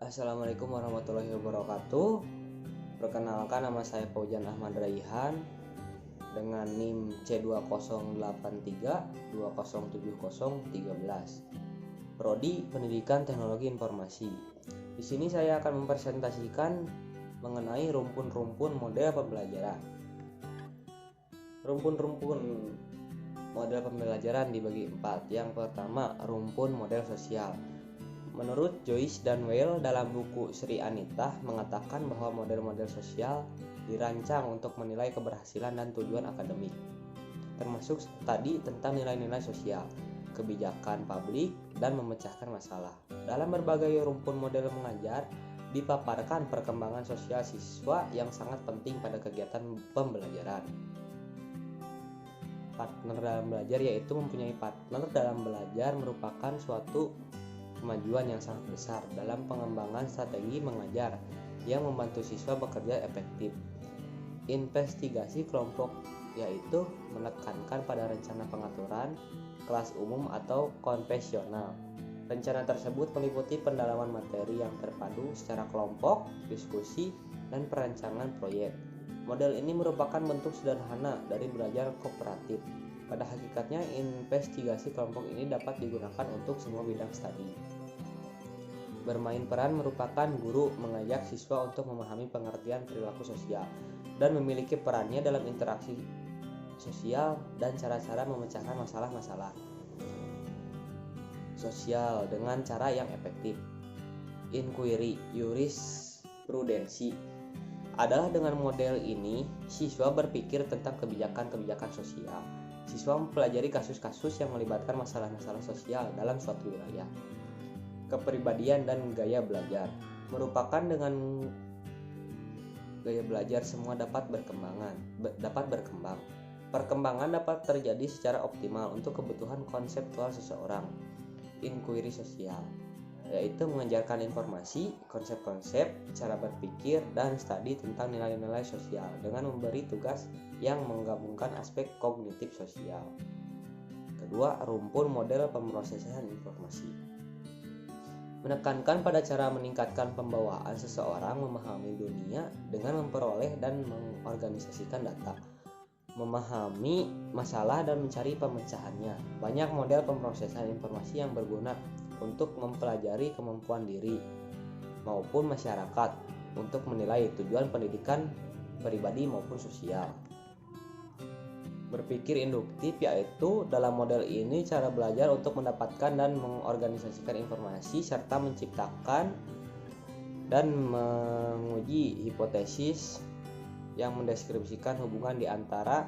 Assalamualaikum warahmatullahi wabarakatuh. Perkenalkan, nama saya Faujan Ahmad Raihan dengan NIM C2083207013. Prodi Pendidikan Teknologi Informasi. Di sini saya akan mempresentasikan mengenai rumpun-rumpun model pembelajaran. Rumpun-rumpun model pembelajaran dibagi 4. Yang pertama, rumpun model sosial. Menurut Joyce dan Weil dalam buku Sri Anita mengatakan bahwa model-model sosial dirancang untuk menilai keberhasilan dan tujuan akademik, termasuk tadi tentang nilai-nilai sosial, kebijakan publik, dan memecahkan masalah. Dalam berbagai rumpun model mengajar, dipaparkan perkembangan sosial siswa yang sangat penting pada kegiatan pembelajaran. Partner dalam belajar, yaitu mempunyai partner dalam belajar merupakan suatu kemajuan yang sangat besar dalam pengembangan strategi mengajar yang membantu siswa bekerja efektif. Investigasi kelompok, yaitu menekankan pada rencana pengaturan kelas umum atau konvensional. Rencana tersebut meliputi pendalaman materi yang terpadu secara kelompok, diskusi, dan perancangan proyek. Model ini merupakan bentuk sederhana dari belajar kooperatif. Pada hakikatnya, investigasi kelompok ini dapat digunakan untuk semua bidang studi. Bermain peran merupakan guru mengajak siswa untuk memahami pengertian perilaku sosial dan memiliki perannya dalam interaksi sosial dan cara-cara memecahkan masalah-masalah sosial dengan cara yang efektif. Inquiry jurisprudensi adalah dengan model ini, siswa berpikir tentang kebijakan-kebijakan sosial. Siswa mempelajari kasus-kasus yang melibatkan masalah-masalah sosial dalam suatu wilayah. Kepribadian dan gaya belajar merupakan dengan gaya belajar semua dapat berkembang. Perkembangan dapat terjadi secara optimal untuk kebutuhan konseptual seseorang. Inquiry sosial, yaitu mengajarkan informasi, konsep-konsep, cara berpikir, dan studi tentang nilai-nilai sosial dengan memberi tugas yang menggabungkan aspek kognitif sosial. Kedua, rumpun model pemrosesan informasi. Menekankan pada cara meningkatkan pembawaan seseorang memahami dunia dengan memperoleh dan mengorganisasikan data, memahami masalah dan mencari pemecahannya. Banyak model pemrosesan informasi yang berguna untuk mempelajari kemampuan diri maupun masyarakat untuk menilai tujuan pendidikan pribadi maupun sosial. Berpikir induktif, yaitu dalam model ini cara belajar untuk mendapatkan dan mengorganisasikan informasi serta menciptakan dan menguji hipotesis yang mendeskripsikan hubungan di antara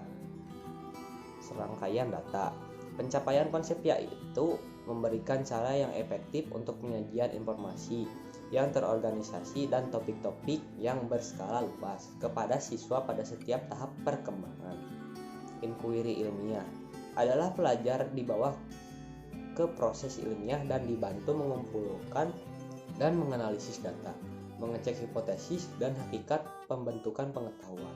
serangkaian data. Pencapaian konsep yaitu memberikan cara yang efektif untuk penyajian informasi yang terorganisasi dan topik-topik yang berskala luas kepada siswa pada setiap tahap perkembangan. Inquiry ilmiah adalah pelajar dibawa ke proses ilmiah dan dibantu mengumpulkan dan menganalisis data, mengecek hipotesis dan hakikat pembentukan pengetahuan.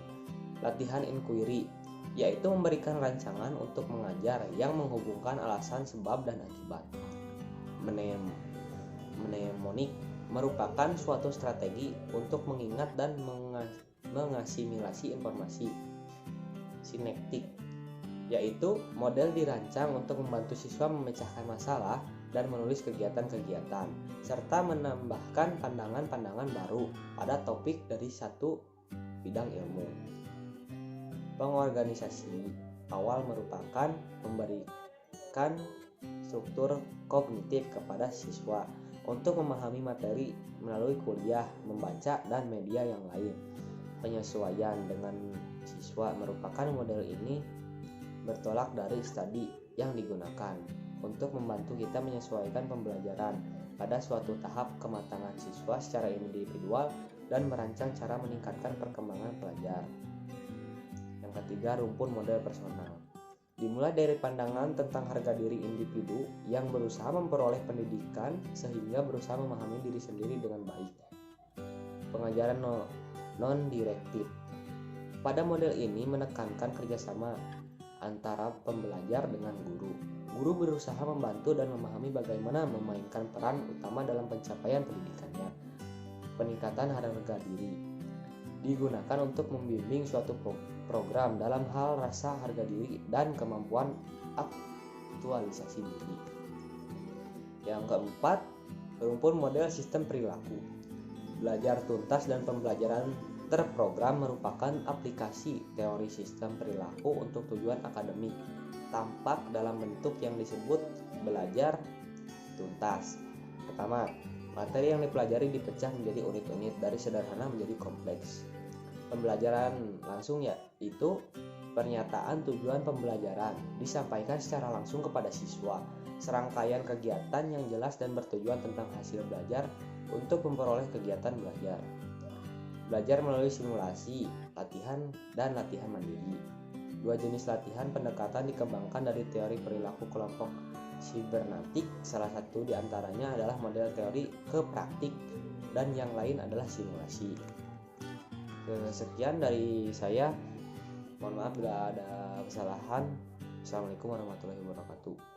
Latihan inquiry, yaitu memberikan rancangan untuk mengajar yang menghubungkan alasan sebab dan akibat. Mnemonik merupakan suatu strategi untuk mengingat dan mengasimilasi informasi. Sinektik, yaitu model dirancang untuk membantu siswa memecahkan masalah dan menulis kegiatan-kegiatan, serta menambahkan pandangan-pandangan baru pada topik dari satu bidang ilmu. Pengorganisasi awal merupakan memberikan struktur kognitif kepada siswa untuk memahami materi melalui kuliah, membaca, dan media yang lain. Penyesuaian dengan siswa merupakan model ini bertolak dari studi yang digunakan untuk membantu kita menyesuaikan pembelajaran pada suatu tahap kematangan siswa secara individual dan merancang cara meningkatkan perkembangan pelajar. Yang ketiga, rumpun model personal. Dimulai dari pandangan tentang harga diri individu yang berusaha memperoleh pendidikan sehingga berusaha memahami diri sendiri dengan baik. Pengajaran non-direktif. Pada model ini menekankan kerjasama antara pembelajar dengan guru. Guru berusaha membantu dan memahami bagaimana memainkan peran utama dalam pencapaian pendidikannya. peningkatan harga diri. Digunakan untuk membimbing suatu program dalam hal rasa harga diri dan kemampuan aktualisasi diri. Yang keempat, rumpun model sistem perilaku. Belajar tuntas dan pembelajaran terprogram merupakan aplikasi teori sistem perilaku untuk tujuan akademik, tampak dalam bentuk yang disebut belajar tuntas. Pertama, materi yang dipelajari dipecah menjadi unit-unit dari sederhana menjadi kompleks. Pembelajaran langsung yaitu pernyataan tujuan pembelajaran disampaikan secara langsung kepada siswa, serangkaian kegiatan yang jelas dan bertujuan tentang hasil belajar untuk memperoleh kegiatan belajar. Belajar melalui simulasi, latihan, dan latihan mandiri. Dua jenis latihan pendekatan dikembangkan dari teori perilaku kelompok sibernetik. Salah satu diantaranya adalah model teori ke praktik dan yang lain adalah simulasi. Sekian dari saya. Mohon maaf bila ada kesalahan. Assalamualaikum warahmatullahi wabarakatuh.